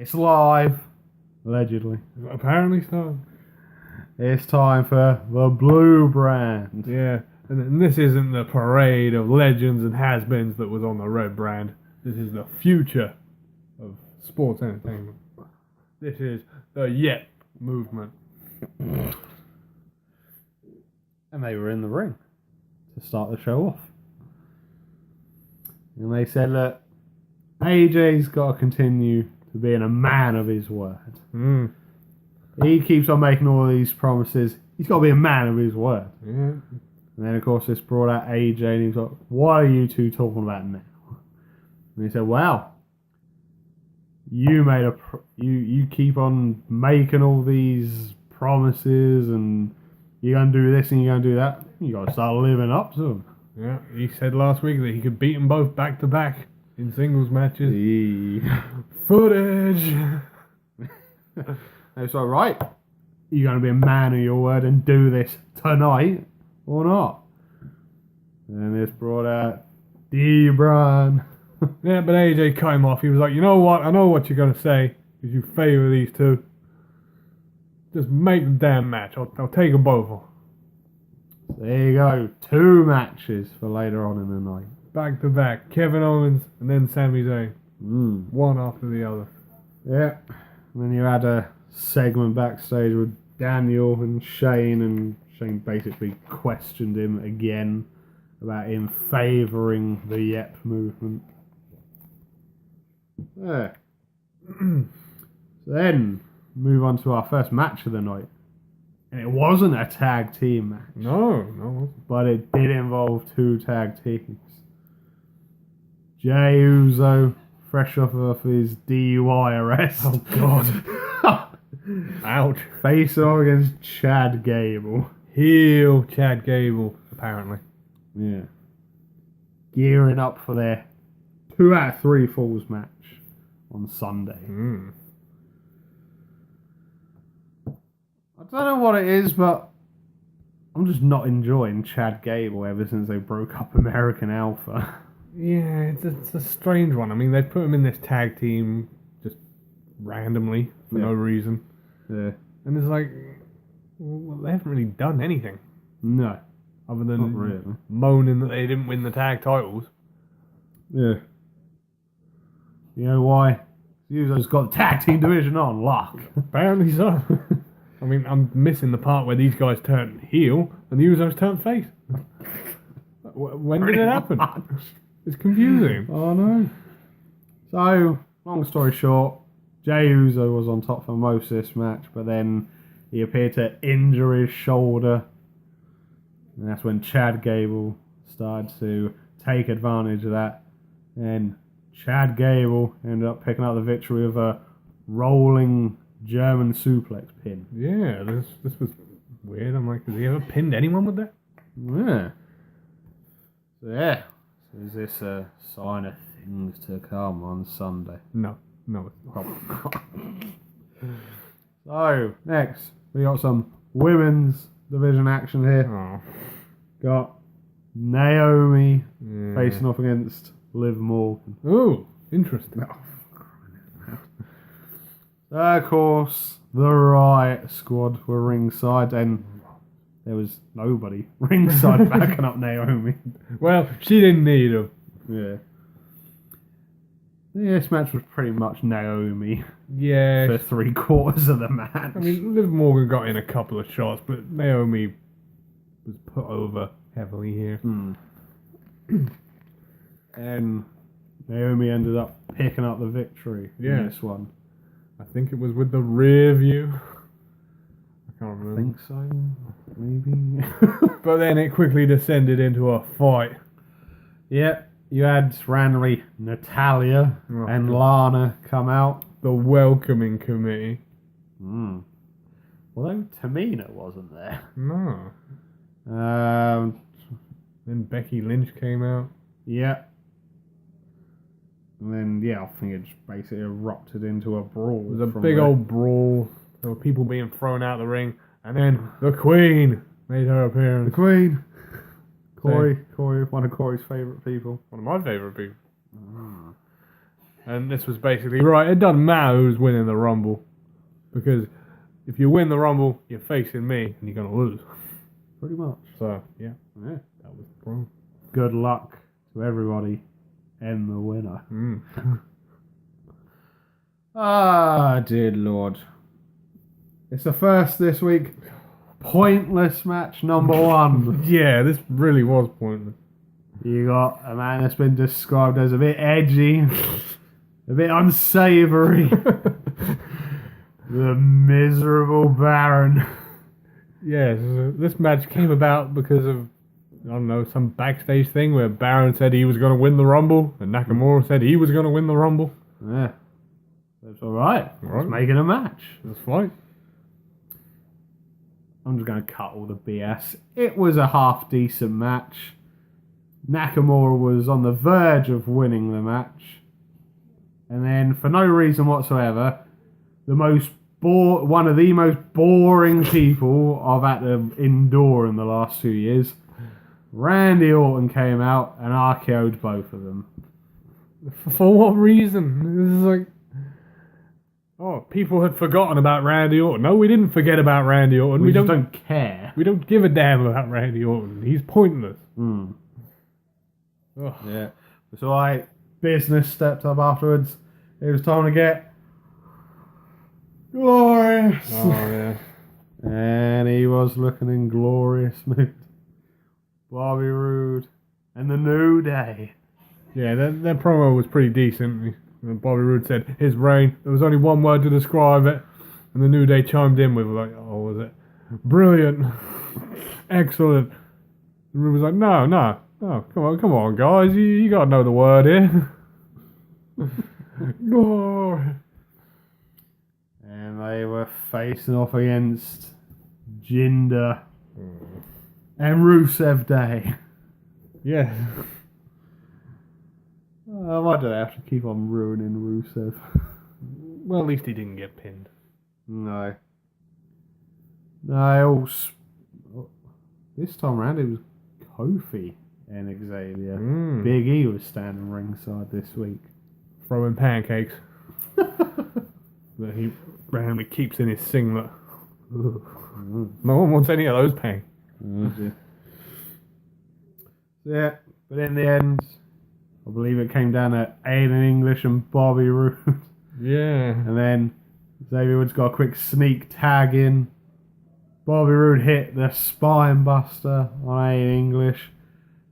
It's live. Allegedly. Apparently so. It's time for the blue brand. Yeah, and this isn't the parade of legends and has-beens that was on the red brand. This is the future of sports entertainment. This is the Yep movement. And they were in the ring to start the show off. And they said, look, AJ's got to continue to being a man of his word. He keeps on making all these promises. He's got to be a man of his word. Yeah. And then, of course, this brought out AJ, and he's like, what are you two talking about now? And he said, well, you made you keep on making all these promises, and you're going to do this and you're going to do that. You got to start living up to them. Yeah, he said last week that he could beat them both back to back in singles matches. Footage! It's all right. You're going to be a man of your word and do this tonight or not? And this brought out D-Bron. Yeah, but AJ cut him off. He was like, you know what? I know what you're going to say because you favour these two. Just make the damn match. I'll take them both. There you go. 2 matches for later on in the night. Back to back. Kevin Owens and then Sami Zayn. Mm. One after the other. Yeah. And then you had a segment backstage with Daniel and Shane basically questioned him again about him favouring the Yep movement. Yeah. So then, move on to our first match of the night. And it wasn't a tag team match. No. But it did involve 2 tag teams. Jey Uso, fresh off of his DUI arrest. Oh, God. Ouch. Facing off against Chad Gable. Heel Chad Gable, apparently. Yeah. Gearing up for their 2 out of 3 falls match on Sunday. I don't know what it is, but I'm just not enjoying Chad Gable ever since they broke up American Alpha. Yeah, it's a strange one. I mean, they put him in this tag team just randomly for no reason. Yeah. And it's like, well, they haven't really done anything. No. Other than Not really. moaning that they didn't win the tag titles. Yeah. You know why? Uso's got the tag team division on lock. Apparently so. I mean, I'm missing the part where these guys turn heel and the Usos turn face. When did it happen? It's confusing. Oh no. So, long story short, Jey Uso was on top for most of this match, but then he appeared to injure his shoulder. And that's when Chad Gable started to take advantage of that. And Chad Gable ended up picking up the victory with a rolling German suplex pin. Yeah, this was weird. I'm like, has he ever pinned anyone with that? Yeah. So yeah. So is this a sign of things to come on Sunday? No, it's not. So, next, we got some women's division action here. Oh. Got Naomi facing off against Liv Morgan. Ooh, interesting. Of course, the Riot Squad were ringside, and there was nobody ringside backing up Naomi. Well, she didn't need him. Yeah. This match was pretty much Naomi Yeah. for 3/4 of the match. I mean, Liv Morgan got in a couple of shots, but Naomi was put over heavily here. And Naomi ended up picking up the victory in this one. I think it was with the rear view. I can't remember. I think so, maybe. But then it quickly descended into a fight. Yeah, you had randomly Natalia and Lana come out. The welcoming committee. Although Tamina wasn't there. No. Then Becky Lynch came out. Yeah. And then, I think it just basically erupted into a brawl. It was a big old brawl. There were people being thrown out of the ring. And then the Queen made her appearance. The Queen. Corey, one of Corey's favourite people. One of my favourite people. And this was basically, right, it doesn't matter who's winning the Rumble. Because if you win the Rumble, you're facing me, and you're going to lose. Pretty much. So, yeah, Yeah. that was the problem. Good luck to everybody and the winner. Ah, dear Lord. It's the first this week. Pointless match number 1. Yeah, this really was pointless. You got a man that's been described as a bit edgy, a bit unsavoury. The miserable Baron. Yes, this match came about because of, I don't know, some backstage thing where Baron said he was going to win the Rumble, and Nakamura said he was going to win the Rumble. Yeah. That's alright. Let's make it a match. That's fine. I'm just going to cut all the BS. It was a half-decent match. Nakamura was on the verge of winning the match. And then, for no reason whatsoever, one of the most boring people I've had to endure in the last 2 years, Randy Orton came out and RKO'd both of them. For what reason? This is like... Oh, people had forgotten about Randy Orton. No, we didn't forget about Randy Orton. We just don't care. We don't give a damn about Randy Orton. He's pointless. Yeah. So business stepped up afterwards. It was time to get glorious. Oh, yeah. And he was looking in glorious mood. Bobby Roode and the New Day. Yeah, that promo was pretty decent. Bobby Roode said, his reign, there was only one word to describe it. And the New Day chimed in with like, oh, was it? Brilliant. Excellent. And Roode was like, no, come on, guys, you gotta know the word here. Glory. And they were facing off against Jinder and Rusev Day. Yeah. Why do they have to keep on ruining Rusev? Well, at least he didn't get pinned. No. This time around it was Kofi and Xavier. Big E was standing ringside this week. Throwing pancakes. That he randomly keeps in his singlet. No one wants any of those pancakes. Yeah, but in the end, I believe it came down to Aiden English and Bobby Roode. Yeah. And then Xavier Woods got a quick sneak tag in. Bobby Roode hit the spine buster on Aiden English.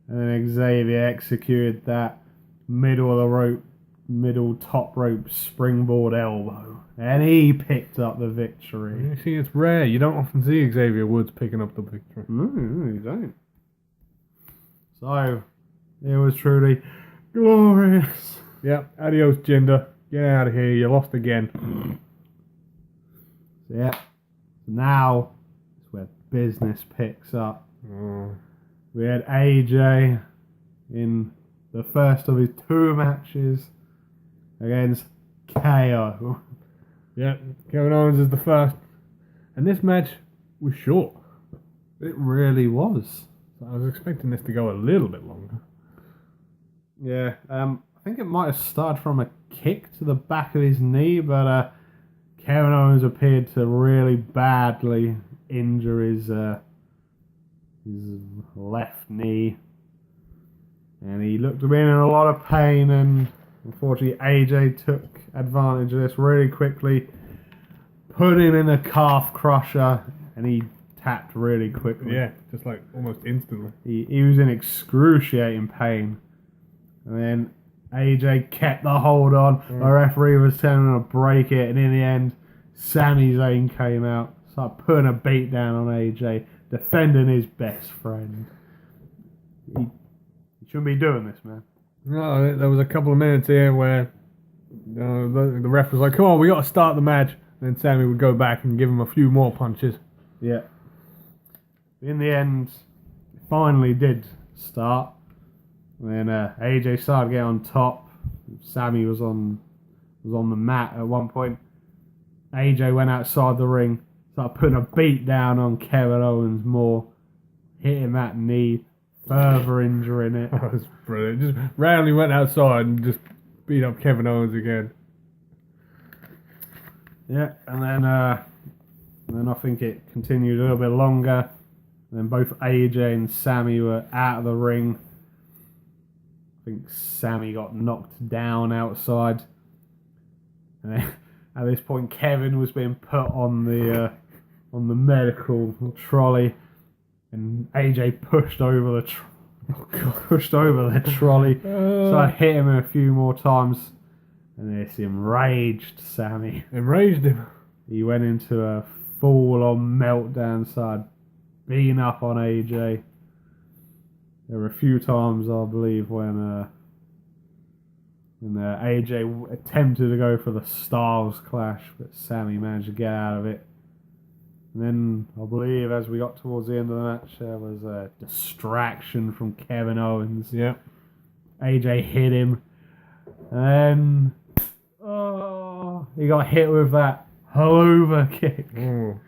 And then Xavier executed that middle of the rope, middle top rope springboard elbow. And he picked up the victory. You see, it's rare. You don't often see Xavier Woods picking up the victory. No, you don't. So, it was truly glorious. Yep, adios, Jinder. Get out of here. You lost again. Yeah. Now, it's where business picks up. We had AJ in the first of his 2 matches against KO. Yeah, Kevin Owens is the first. And this match was short. It really was. I was expecting this to go a little bit longer. Yeah, I think it might have started from a kick to the back of his knee, but Kevin Owens appeared to really badly injure his left knee. And he looked to be in a lot of pain, and unfortunately AJ took advantage of this really quickly, put him in a calf crusher, and he tapped really quickly. Yeah, just like almost instantly. He was in excruciating pain. And then AJ kept the hold on. The referee was telling him to break it, and in the end, Sami Zayn came out, started putting a beat down on AJ, defending his best friend. He shouldn't be doing this, man. No, there was a couple of minutes here where the ref was like, come on, we got to start the match. And then Sami would go back and give him a few more punches. Yeah. In the end, it finally did start. Then AJ started getting on top. Sami was on the mat at one point. AJ went outside the ring, started putting a beat down on Kevin Owens more, hitting that knee, further injuring it. That was brilliant. Just randomly went outside and just beat up Kevin Owens again. Yeah, and then I think it continued a little bit longer. And then both AJ and Sammy were out of the ring. I think Sammy got knocked down outside. And then, at this point, Kevin was being put on the medical trolley, and AJ pushed over the trolley. So I hit him a few more times, and this enraged Sammy. Enraged him. He went into a full-on meltdown, started beating up on AJ. There were a few times, I believe, when AJ attempted to go for the Styles Clash, but Sammy managed to get out of it. And then, I believe, as we got towards the end of the match, there was a distraction from Kevin Owens. Yeah. AJ hit him, and he got hit with that over kick. Oh.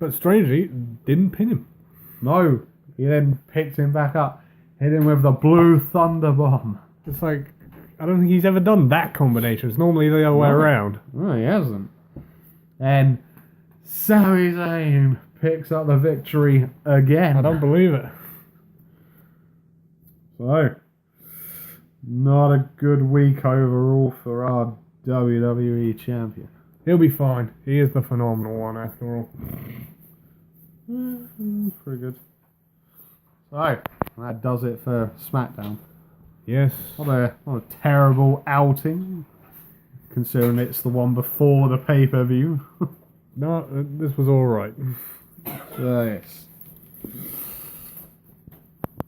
But strangely, didn't pin him. No, he then picked him back up, hit him with the Blue Thunder Bomb. It's like, I don't think he's ever done that combination. It's normally the other way around. No, he hasn't. And Sami Zayn picks up the victory again. I don't believe it. So, not a good week overall for our WWE champion. He'll be fine. He is the phenomenal one, after all. Pretty good. So, that does it for Smackdown. Yes. What a terrible outing, considering it's the one before the pay-per-view. No, this was alright. So, yes.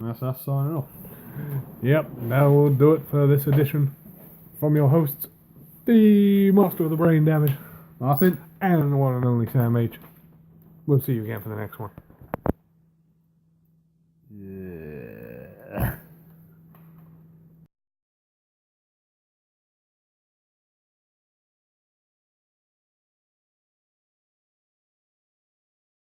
That's us signing off. Yep, that will do it for this edition. From your hosts, the Master of the Brain Damage, Martin. and the one and only Sam H. We'll see you again for the next one. Yeah.